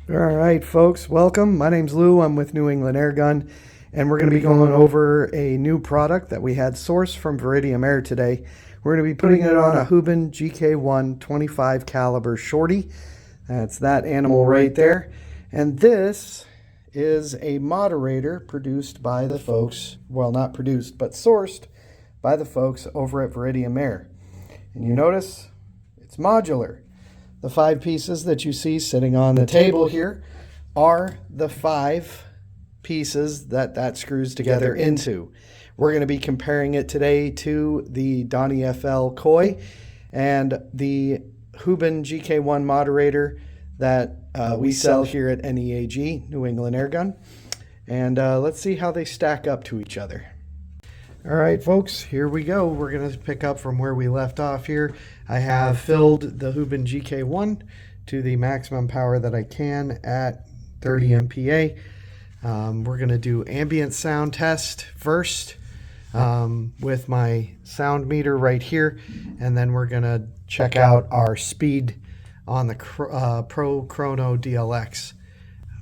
All right, folks, welcome. My name's Lou. I'm with New England Airgun, and we're going to be going over a new product that we had sourced from Veratium Air today. We're going to be putting it on a Hubin GK1 25 caliber shorty. That's that animal right there. And this is a moderator produced by the folks, well, not produced, but sourced by the folks over at Veratium Air. And you notice it's modular. The 5 pieces that you see sitting on the table here are the 5 pieces that screws together into. We're going to be comparing it today to the Donnie FL Koi and the Hubin GK1 moderator that we sell here at NEAG, New England Airgun. And let's see how they stack up to each other. All right, folks, here we go. We're going to pick up from where we left off here. I have filled the Hubin GK1 to the maximum power that I can at 30 MPa. We're going to do ambient sound test first with my sound meter right here, and then we're going to check out our speed on the Pro Chrono DLX.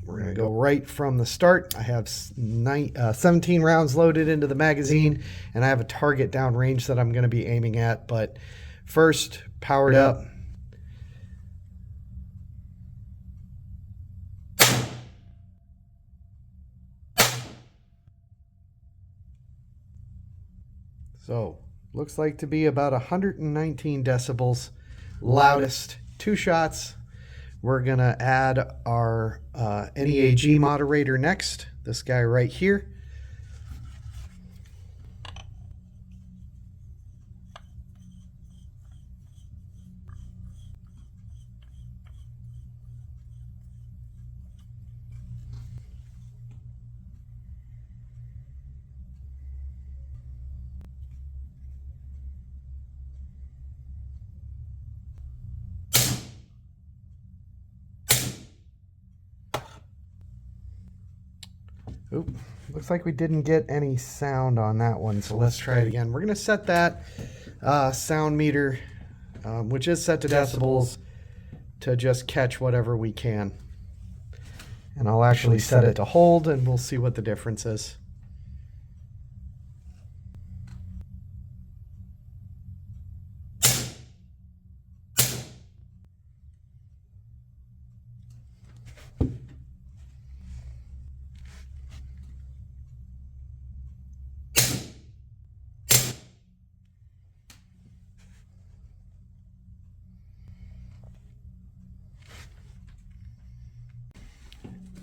We're going to go right from the start. I have 17 rounds loaded into the magazine, and I have a target downrange that I'm going to be aiming at. But first, powered up. So, looks like to be about 119 decibels. Loudest. 2 shots. We're going to add our NEAG moderator next, this guy right here. Oop, looks like we didn't get any sound on that one, so let's try it again. We're going to set that sound meter, which is set to decibels, to just catch whatever we can. And I'll actually set it to hold, and we'll see what the difference is.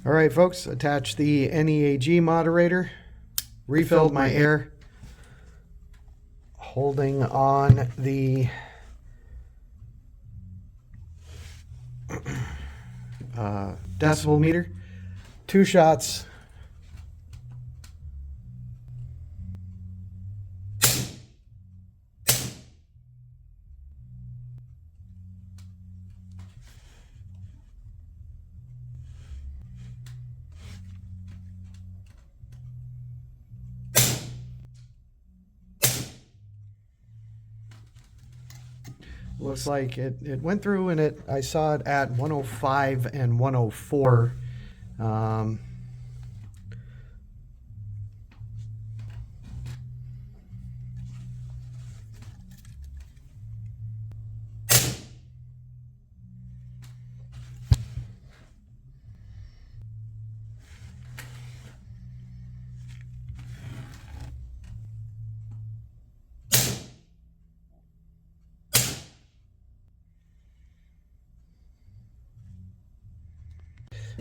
All right, folks, attach the NEAG moderator, refilled my air, holding on the decibel meter, 2 shots. Looks like it went through, and I saw it at 105 and 104.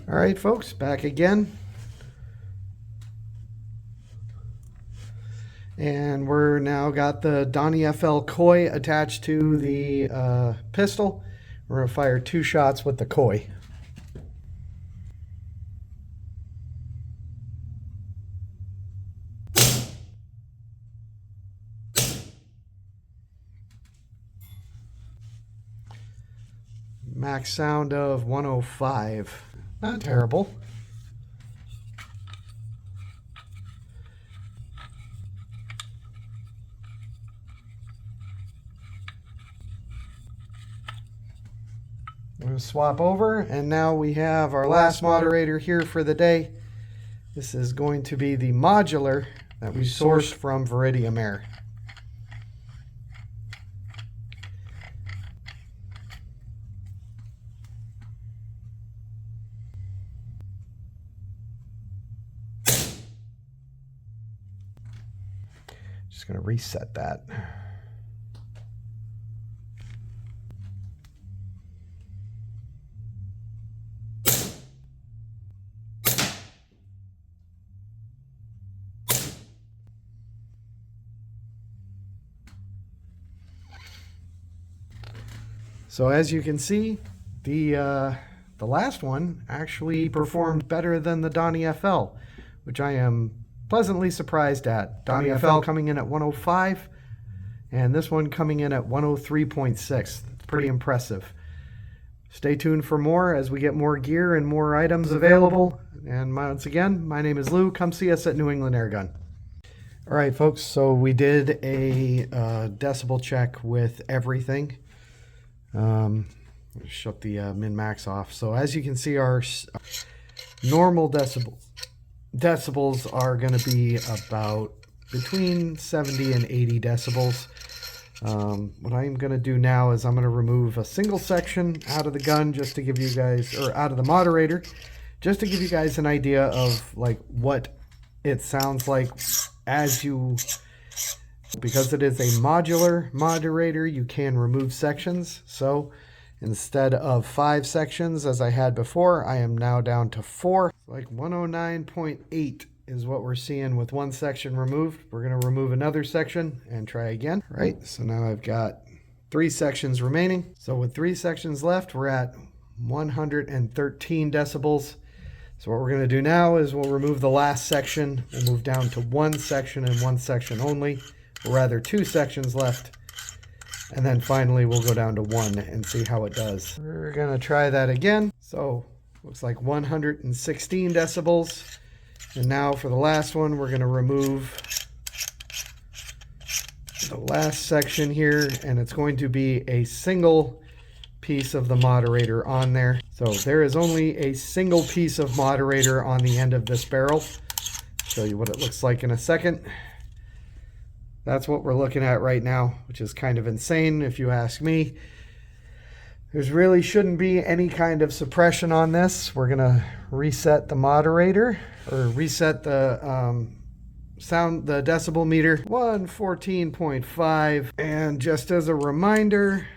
All right, folks, back again. And we're now got the Donnie FL Koi attached to the pistol. We're going to fire 2 shots with the Koi. Max sound of 105. Not terrible. going to swap over, and now we have our last moderator here for the day. This is going to be the modular that we sourced from Veratium Air. Just going to reset that. So as you can see, the last one actually performed better than the Donnie FL, which I am pleasantly surprised at. Donnie FL coming in at 105, and this one coming in at 103.6. It's pretty impressive. Stay tuned for more as we get more gear and more items available. And once again, my name is Lou. Come see us at New England Airgun. All right, folks, so we did a decibel check with everything. Shut the min-max off. So as you can see, our normal decibels are going to be about between 70 and 80 decibels. What I'm going to do now is I'm going to remove a single section out of the gun just to give you guys, or out of the moderator, just to give you guys an idea of like what it sounds like as you, because it is a modular moderator, you can remove sections. So instead of 5 sections as I had before, I am now down to 4. Like 109.8 is what we're seeing with one section removed. We're going to remove another section and try again. Right, so now I've got 3 sections remaining. So with 3 sections left, we're at 113 decibels. So what we're going to do now is we'll remove the last section. We'll move down to 1 section and 1 section only. Or rather 2 sections left, and then finally we'll go down to 1 and see how it does. We're gonna try that again. So looks like 116 decibels, and now for the last one we're gonna remove the last section here, and it's going to be a single piece of the moderator on there. So there is only a single piece of moderator on the end of this barrel. I'll show you what it looks like in a second. That's what we're looking at right now, which is kind of insane if you ask me. There's really shouldn't be any kind of suppression on this. We're gonna reset the moderator, or reset the the decibel meter, 114.5. And just as a reminder,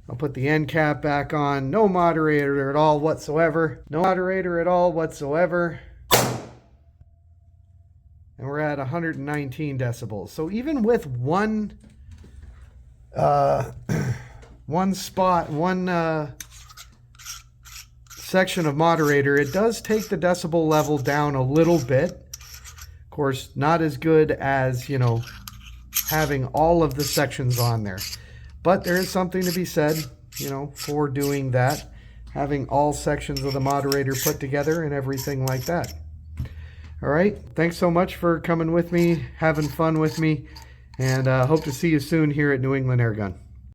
I'll put the end cap back on. No moderator at all whatsoever. No moderator at all whatsoever. And we're at 119 decibels. So even with one section of moderator, it does take the decibel level down a little bit. Of course, not as good as, you know, having all of the sections on there. But there is something to be said, you know, for doing that, having all sections of the moderator put together and everything like that. All right, thanks so much for coming with me, having fun with me, and hope to see you soon here at New England Airgun.